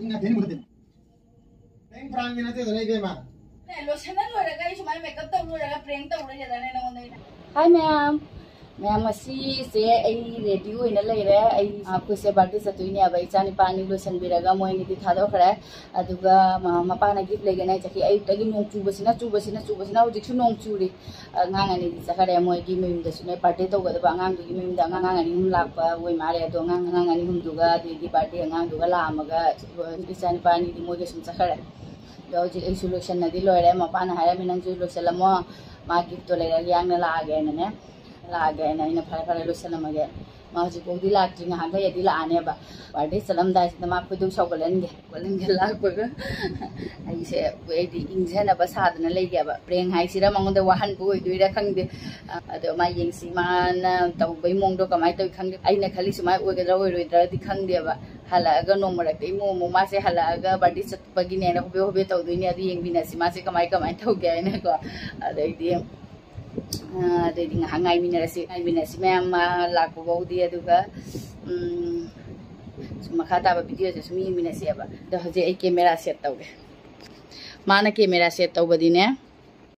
Inga pheni mutin. Prank prank ni nate dole ke ma. Ne lotion na lora ga isu mai makeup ta lora ga prank ta lora jada ne na mondai. Hi ma'am. Ma'am asi se ai ready hoina leire ai आपको से birthday सतुइने अब इचानी पानी lotion बिरगा Moini दि थादो खरे अदुगा मपाना gift लेगेना चखि ai तगी नोंग चुबसिना हुजिकसु नोंग Churi ngang ani di sakare moi gi mim da sune party to ga da ngang gi mim da ngang ani hum lakpa woi mare do ngang ani hum duga di party ngang duga la amaga ichani pani di moi ge sum sakare do ji ai solution na di loire mapana hara minang ju solution lamo ma gift to leira yang na la ge ne la ge na ina phara solution amage ma ji ko di la tri nga ga ya di la ane ba party salam da ma phudu saugalan ge la ba ga ai se wei di injana ba sa na le ge ba preng hai sira mong da wahan bu oi duira khang de ado ma yeng si man tau bai mong do kamai to khang de ai na khali sumai oi ga roi roi dra di khang de ba hala ga no mara ke mo ma se hala ga party sat pagi ne na hobe to du ni adi yeng bina si ma se kamai to ge na ko adai di di ngai minasi ma'am lakpo baudi aduga makata ba video je sumi minasi aba do je ai camera set tawge mana camera set tawbadine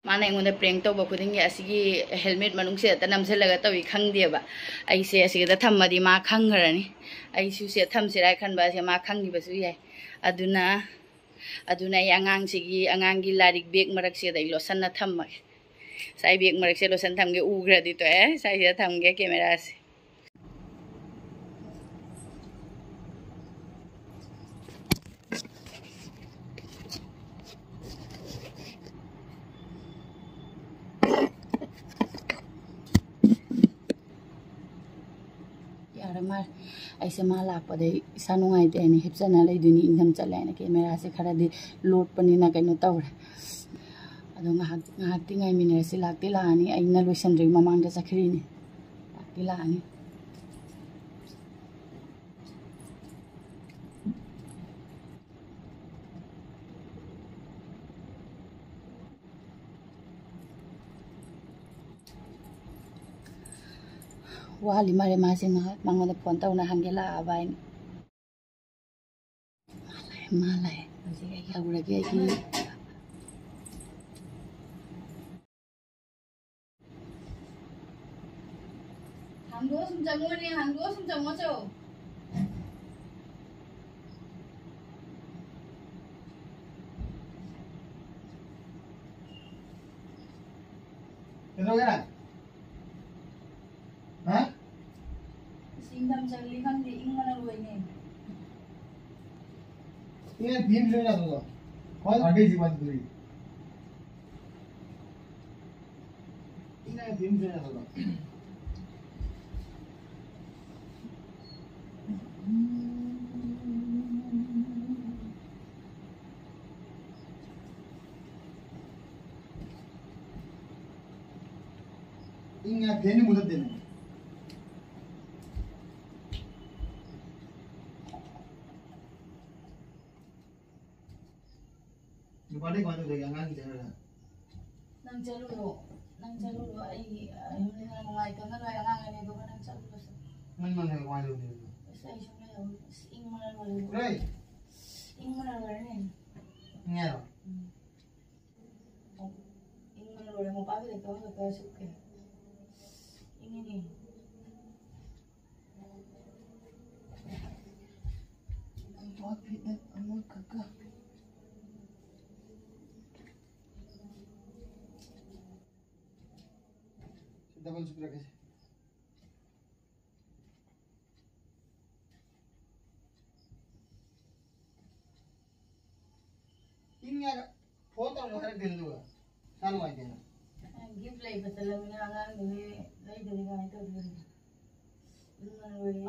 mana engonda prank tawba khuding ya asigi helmet manung se ta namselaga tawi khangde ba ai se asigi da thammadi ma khangrani ai su se thamsirai khanba se ma khangni basu yai aduna ya angang gi larik bag marak se dai losan na thamma sai bag marak se losan thamge ugra di to sai se thamge camera se mar aise ma lakpa de isa nungai de ni hipsana lai duni ingam chale na camera se khara di load pani na kaino tawra ado ngahak ti ngai mine se lakti la ani aina lotion ri mamang da sakhri ni lakti la ani wali mare mase mango da phone tauna hangela abain malai ji ga ya gura ge ki hangdo sum jango cho Hello ya. Hah? Singdam jali khang di ing mana loi ne Ini phim le na to. Koi ade ji bat duri. Ini phim le na to. Ini pheni mudat dena. Bade kau tu dia angan kita ada. nang jalu lo ai ni nang ngai ka nang ai nang ani do nang jalu lo Mana kau tu dia. sai shume lo ing mana lo Right. ing mana lo ne Ni ada. ing mana lo mo pa de ka suke ing ni Buat fitnah amul kakak. Double super कैसे ini ada foto yang ada di luar selalu aja gift lai batala mina angang ni lai de ga ito de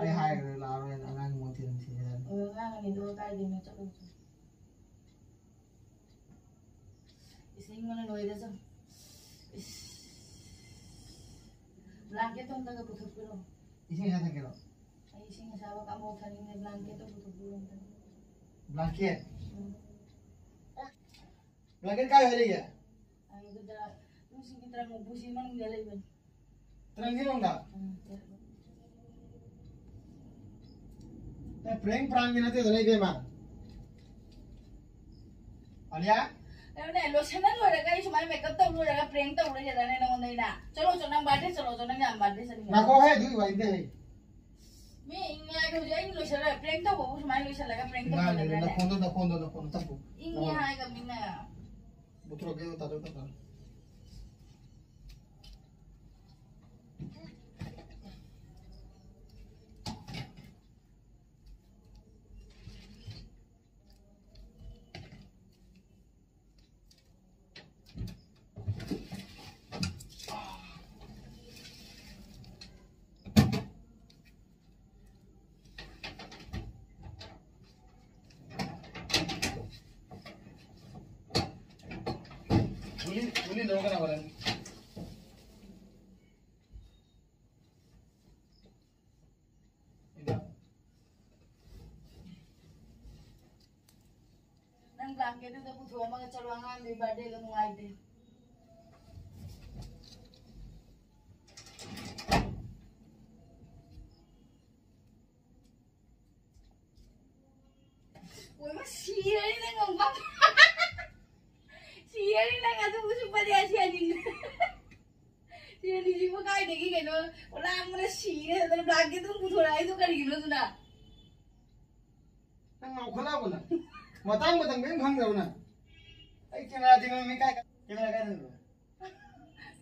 ay hai laro yang angan mo tin sila ngang ni do ka de no chakon ising mana loi de so blanket on taga puthuk puro isinya kata kira ai ising sawa kamu thani ne blanket on puthuk puro blanket blanket काय हो रही है ai do da sing kitra mo busi man galai ban terang ni longa prank prank ni nanti dole ke ma Alia, Này lotion rồi là cái chúng mày makeup tao rồi là prank tao rồi là này nó này nè. Chalo cho năng birthday chalo cho năng làm birthday sao? na ko hai du vai de. Mi inga cái gì anh lotion là prank tao bố chúng mày lotion là cái prank tao Na rồi na là. kondo tapu. Inga hai cái mình nè. Butro ke ta ta. Uli no kana baran. Năng làm cái đó phụ thuộc mà chalo ngang đi birthday là ngoài đi. Ôi mà xì đấy này ngon quá. Siya lang nga gusto pa niya siya din. Siya din si Makai nagi gano. Wala mo na siya. Ano lagi tong putura ito kanino to na. Nang mau khala bola. Matang bem khang daw na. Ai camera ding me kai camera kai na.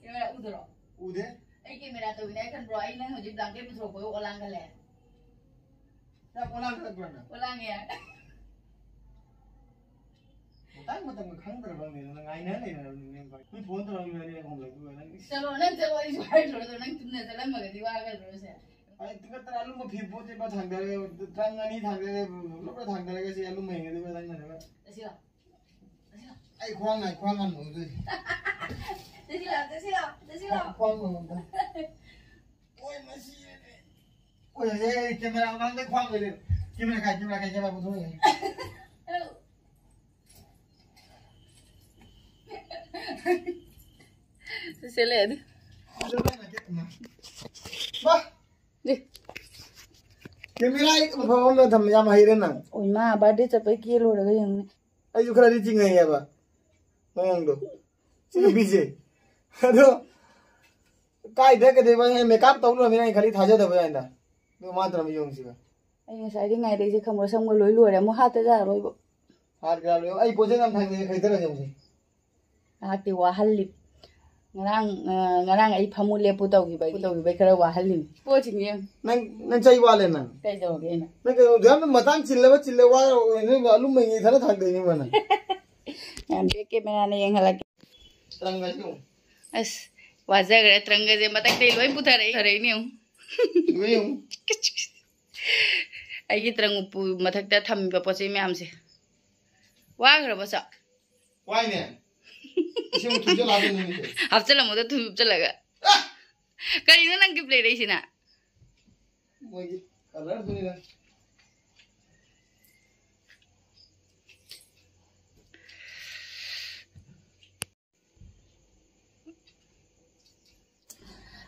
Camera udro. Ude. Ai camera to binay kan bro ai nang hojib blanket putura ko olang kale. Na polang ka bro na. Olang ya. Matang khang daw bang ni nang ai na ni na. Ni phone to lang ni ngom lag du na. Chalo nang chalo ai suai chalo to nang tunna chala magadi wa ka ro se. Ai tika tar alu mo phipo te ba thang dare tang ani thang dare lo ba thang dare ka si alu meng de ba thang na ba. Tasila. Ai khoang an mo du. Tasila. Khoang mo ba. Oi ma si. Oi ai camera mang de khoang le. Camera kai ba bu thoi. Seled. Ba. Đi. Camera ai ko phone na tham ya ma hi ren na. Ôi mà birthday chụp cái kia luôn cái gì? Ai ju khara ri ching ngai ya ba. Nong do. Chi bi je. Ado. Kai de ke de ba makeup to lo me nai khali thaja da ba anda. Do ma tra mi yong si ba. Anh sai đi ngày đấy chứ không có xong cái lối lùi đấy mua hát tới ra rồi bộ. Har ga lo ai po je ngam thang de khai da yong si. Hát thì quá halip. Ngarang ay pamule putaw gibay kara wa halim. Po chingye. Nang chai wa le na. Kay daw ge na. Nang ke jam matang chille wa ni alu me ngi thana thang de ni ma na. Yan de ke mena ne yang halak. Trang ga ju. As waja gare tranga je matak dei loi puthare ni um. We yong. Ai gi trang pu matak ta tham ba po che myam se. Wa gra ba sa. Why ne? Isi mo tujo la de ni. Hap chala mo to thu chala ga. Kari no nang ki play dei sina. Mo gi color du ni na.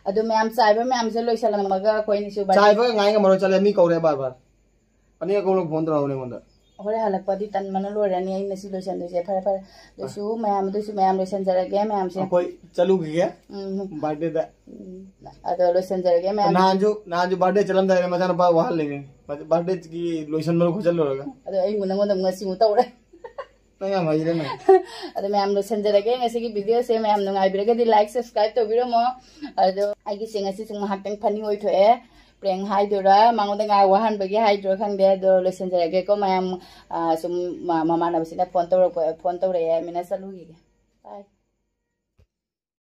Ado myam sai ba myam se loi salam maga koi ni su ba. Chai ba ngai ga maro chale mi ko re bar bar. Ani ko lo phone tra ne mon da. Hore halak padi tan mana lo rani ai nasi lo san de se phara phara. Do su myam lo san jara ge myam se. Koi chalu ge birthday da. Ado lo san jara ge myam. Na jo birthday chalam da ma jana ba wa le ge. Birthday ki lotion maro khojal lo ga. Ado ai mun ngom ngasi mu tawre. Na ya mai re na. Ado myam lo san jara ge ngasi ki video se myam no ngai bire ge di like subscribe to biro mo. Ado ai gi singa si sung hakeng phani oi thoe. Preng hai dura mango da ngai wahan bagi hai dura khang de do lo san jara ge ko myam sum mama na bisina phone to re mina salu gi. Bye.